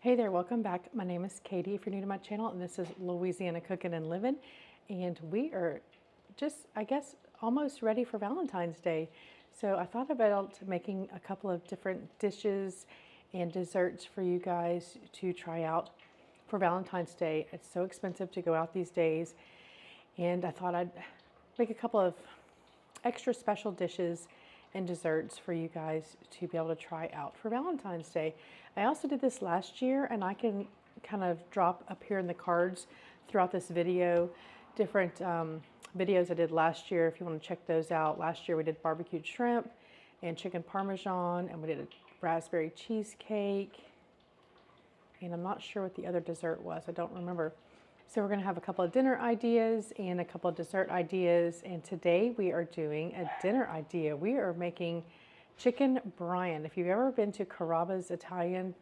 Hey there, welcome back. My name is Katie if you're new to my channel, and this is Louisiana Cooking and Living. And we are just, I guess, almost ready for Valentine's Day. So I thought about making a couple of different dishes and desserts for you guys to try out for Valentine's Day. It's so expensive to go out these days, and I thought I'd make a couple of extra special dishes and desserts for you guys to be able to try out for Valentine's Day. I also did this last year, and I can kind of drop up here in the cards throughout this video different videos I did last year if you want to check those out. Last year we did barbecued shrimp and chicken parmesan, and we did a raspberry cheesecake, and I'm not sure what the other dessert was. I don't remember. So we're going to have a couple of dinner ideas and a couple of dessert ideas, and today we are doing a dinner idea. We are making chicken Bryan. If you've ever been to Carrabba's Italian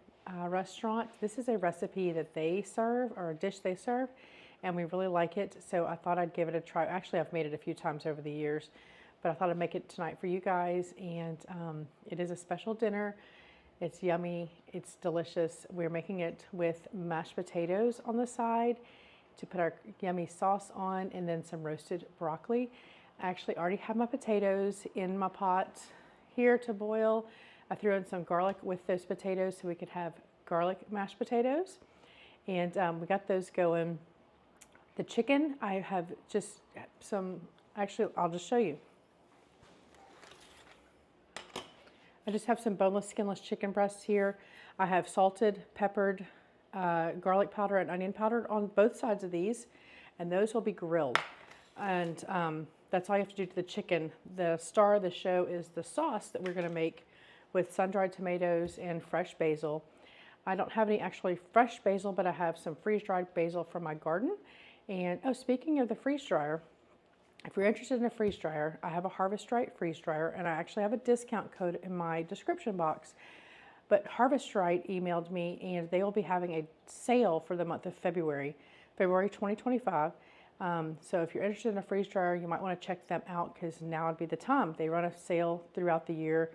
restaurant, this is a recipe that they serve, or a dish they serve, and we really like it, so I thought I'd give it a try. Actually, I've made it a few times over the years, but I thought I'd make it tonight for you guys, and it is a special dinner. It's yummy, it's delicious. We're making it with mashed potatoes on the side to put our yummy sauce on, and then some roasted broccoli. I actually already have my potatoes in my pot here to boil. I threw in some garlic with those potatoes so we could have garlic mashed potatoes, and we got those going. The chicken, I have just some, actually I'll just show you. I just have some boneless, skinless chicken breasts here. I have salted, peppered, garlic powder and onion powder on both sides of these, and those will be grilled. And that's all you have to do to the chicken. The star of the show is the sauce that we're going to make with sun-dried tomatoes and fresh basil. I don't have any actually fresh basil, but I have some freeze-dried basil from my garden. And oh, speaking of the freeze dryer, if you're interested in a freeze dryer, I have a Harvest Right freeze dryer, and I actually have a discount code in my description box. But Harvest Right emailed me, and they will be having a sale for the month of February 2025. So if you're interested in a freeze dryer, you might want to check them out, because now would be the time. They run a sale throughout the year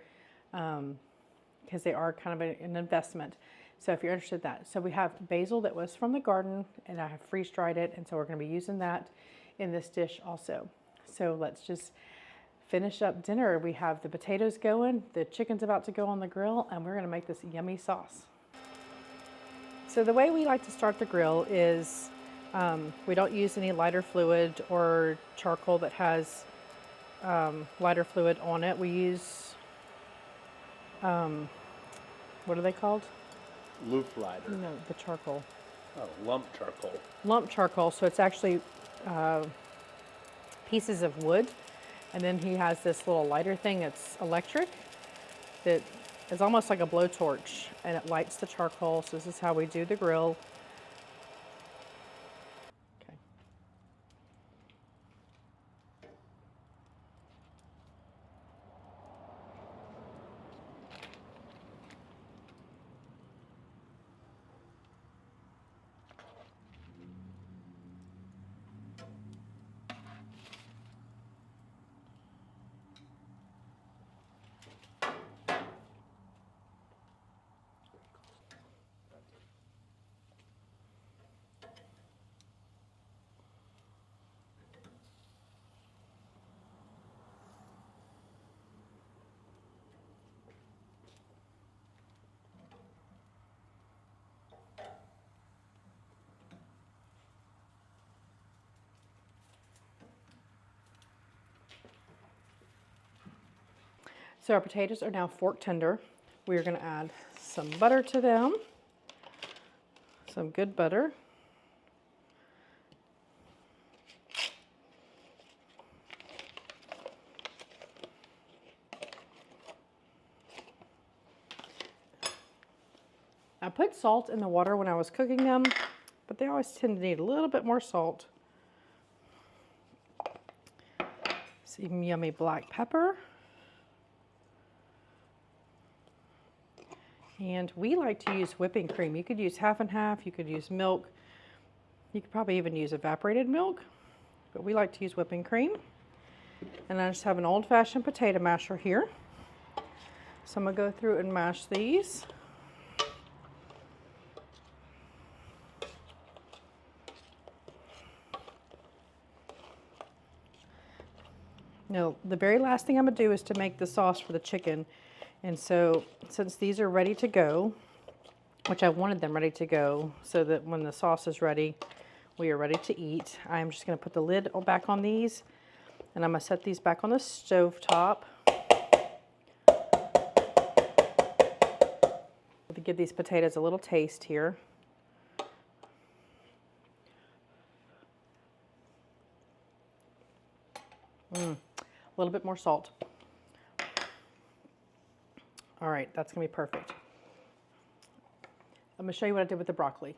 because they are kind of an investment. So if you're interested in that. So we have basil that was from the garden, and I have freeze dried it, and so we're going to be using that in this dish also. So let's just finish up dinner. We have the potatoes going, the chicken's about to go on the grill, and we're going to make this yummy sauce. So the way we like to start the grill is we don't use any lighter fluid or charcoal that has lighter fluid on it. We use, what are they called? Loop lighter. No, the charcoal. Oh, lump charcoal. Lump charcoal, so it's actually pieces of wood. And then he has this little lighter thing that's electric that is almost like a blowtorch, and it lights the charcoal. So this is how we do the grill. Okay. So our potatoes are now fork tender. We're going to add some butter to them, some good butter. I put salt in the water when I was cooking them, but they always tend to need a little bit more salt. Some yummy black pepper. And we like to use whipping cream. You could use half and half, you could use milk. You could probably even use evaporated milk, but we like to use whipping cream. And I just have an old-fashioned potato masher here. So I'm gonna go through and mash these. Now, the very last thing I'm gonna do is to make the sauce for the chicken. And so, since these are ready to go, which I wanted them ready to go, so that when the sauce is ready, we are ready to eat. I'm just gonna put the lid back on these, and I'm gonna set these back on the stove top. To give these potatoes a little taste here. A little bit more salt. All right, that's gonna be perfect. I'm gonna show you what I did with the broccoli.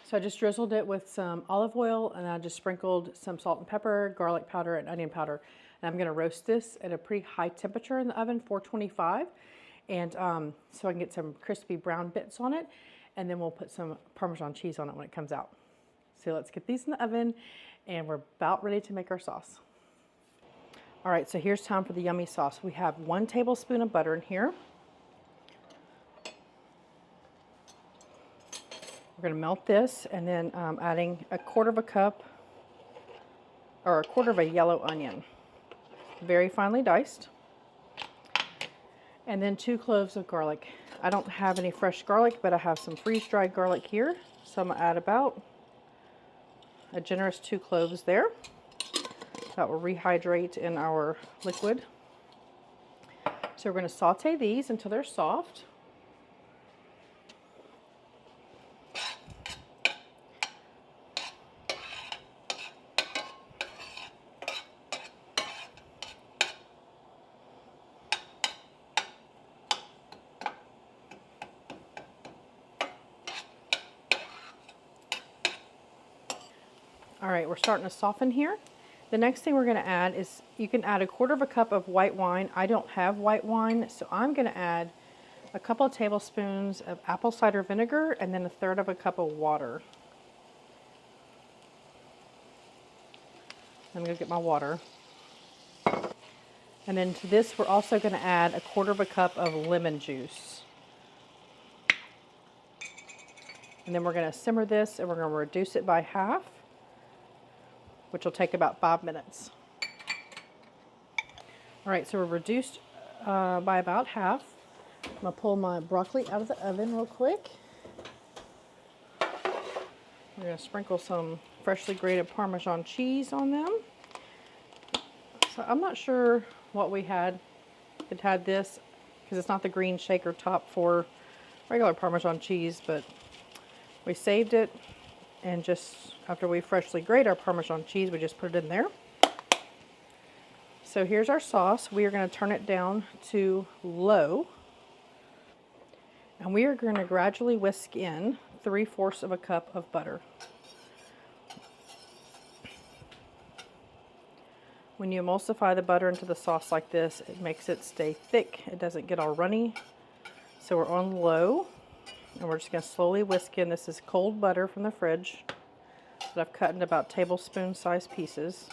So I just drizzled it with some olive oil, and I just sprinkled some salt and pepper, garlic powder, and onion powder. And I'm gonna roast this at a pretty high temperature in the oven, 425, and so I can get some crispy brown bits on it, and then we'll put some Parmesan cheese on it when it comes out. So let's get these in the oven, and we're about ready to make our sauce. All right, so here's time for the yummy sauce. We have 1 tablespoon of butter in here. We're gonna melt this, and then adding a quarter of a cup, or a quarter of a yellow onion, very finely diced. And then 2 cloves of garlic. I don't have any fresh garlic, but I have some freeze-dried garlic here. So I'm gonna add about a generous 2 cloves there. That will rehydrate in our liquid. So we're gonna saute these until they're soft. All right, we're starting to soften here. The next thing we're gonna add is, you can add a quarter of a cup of white wine. I don't have white wine, so I'm gonna add a couple of tablespoons of apple cider vinegar, and then 1/3 of a cup of water. I'm gonna get my water. And then to this, we're also gonna add a quarter of a cup of lemon juice. And then we're gonna simmer this, and we're gonna reduce it by half, which will take about 5 minutes. All right, so we're reduced by about half. I'm gonna pull my broccoli out of the oven real quick. We're gonna sprinkle some freshly grated Parmesan cheese on them. So I'm not sure what we had. It had this, because it's not the green shaker top for regular Parmesan cheese, but we saved it, and just after we freshly grate our Parmesan cheese, we just put it in there. So here's our sauce. We are going to turn it down to low, and we are going to gradually whisk in 3/4 of a cup of butter. When you emulsify the butter into the sauce like this, it makes it stay thick. It doesn't get all runny. So we're on low, and we're just going to slowly whisk in. This is cold butter from the fridge that I've cut into about tablespoon size pieces.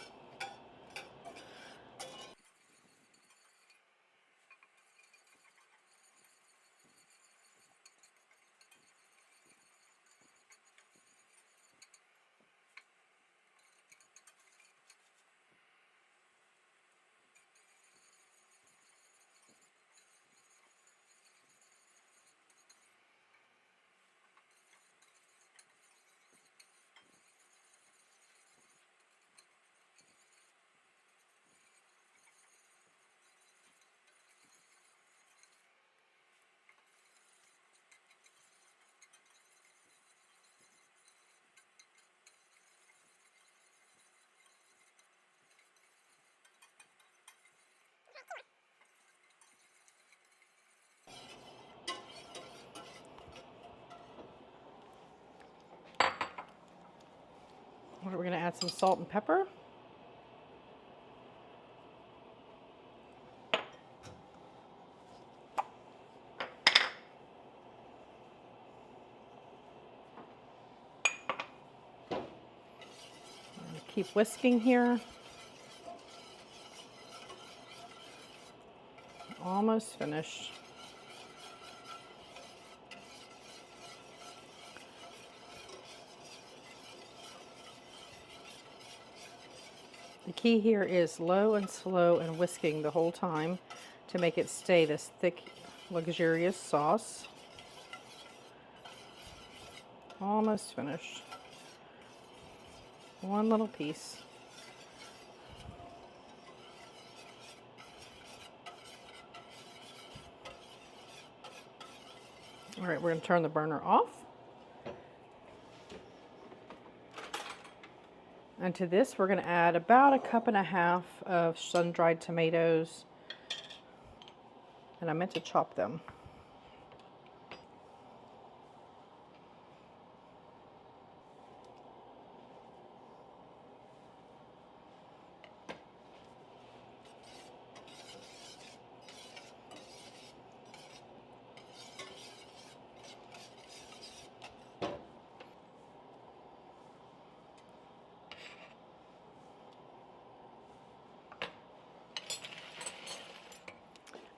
We're going to add some salt and pepper. Keep whisking here. Almost finished. key here is low and slow and whisking the whole time to make it stay this thick, luxurious sauce. Almost finished. One little piece. All right, we're going to turn the burner off. And to this, we're going to add about 1.5 cups of sun-dried tomatoes. And I meant to chop them.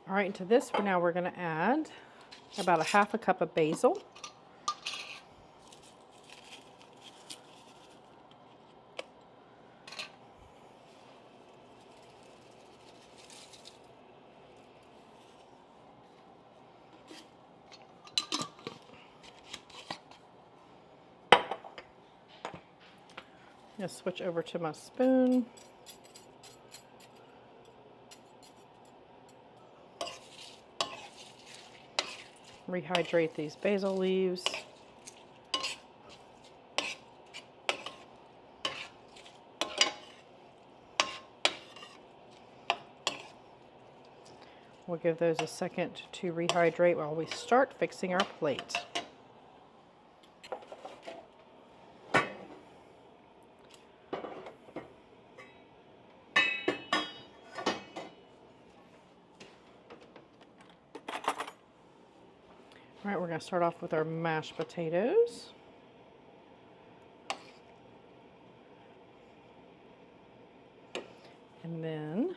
All right, into this, we're going to add about 1/2 cup of basil. Just switch over to my spoon. Rehydrate these basil leaves. We'll give those a second to rehydrate while we start fixing our plate. All right, we're going to start off with our mashed potatoes. And then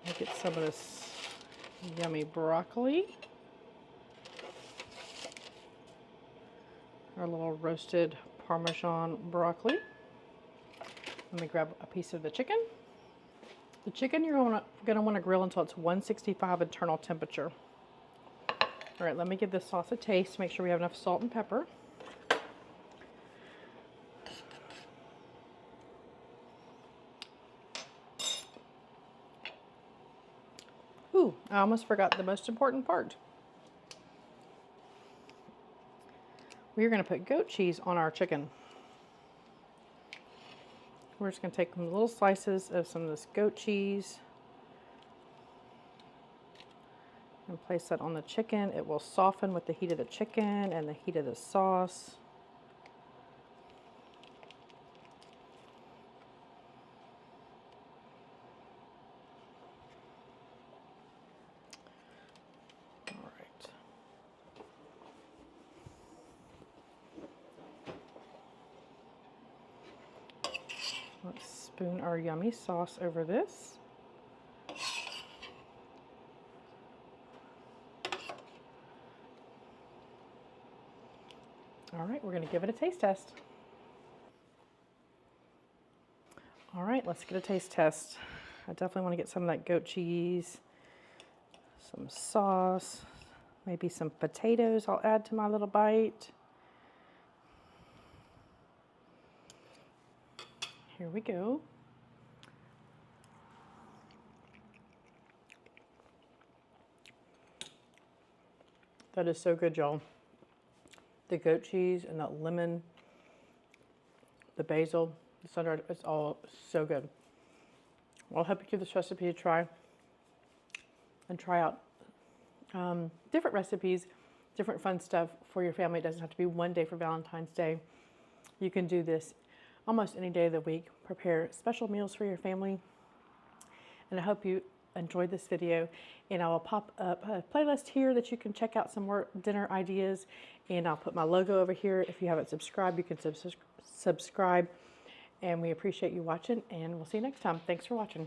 we'll get some of this yummy broccoli. Our little roasted Parmesan broccoli. Let me grab a piece of the chicken. The chicken you're going to want to grill until it's 165 internal temperature. All right, let me give this sauce a taste. Make sure we have enough salt and pepper. Ooh, I almost forgot the most important part. We're going to put goat cheese on our chicken. We're just going to take some little slices of some of this goat cheese and place that on the chicken. It will soften with the heat of the chicken and the heat of the sauce. All right. Let's spoon our yummy sauce over this. All right, we're going to give it a taste test. All right, let's get a taste test. I definitely want to get some of that goat cheese, some sauce, maybe some potatoes I'll add to my little bite. Here we go. That is so good, y'all. The goat cheese and that lemon, the basil, the sun-dried, it's all so good. Well, I'll help you give this recipe a try and try out different recipes, different fun stuff for your family. It doesn't have to be one day for Valentine's Day. You can do this almost any day of the week. Prepare special meals for your family. And I hope you enjoyed this video. And I will pop up a playlist here that you can check out some more dinner ideas. And I'll put my logo over here. If you haven't subscribed, you can subscribe. And we appreciate you watching. And we'll see you next time. Thanks for watching.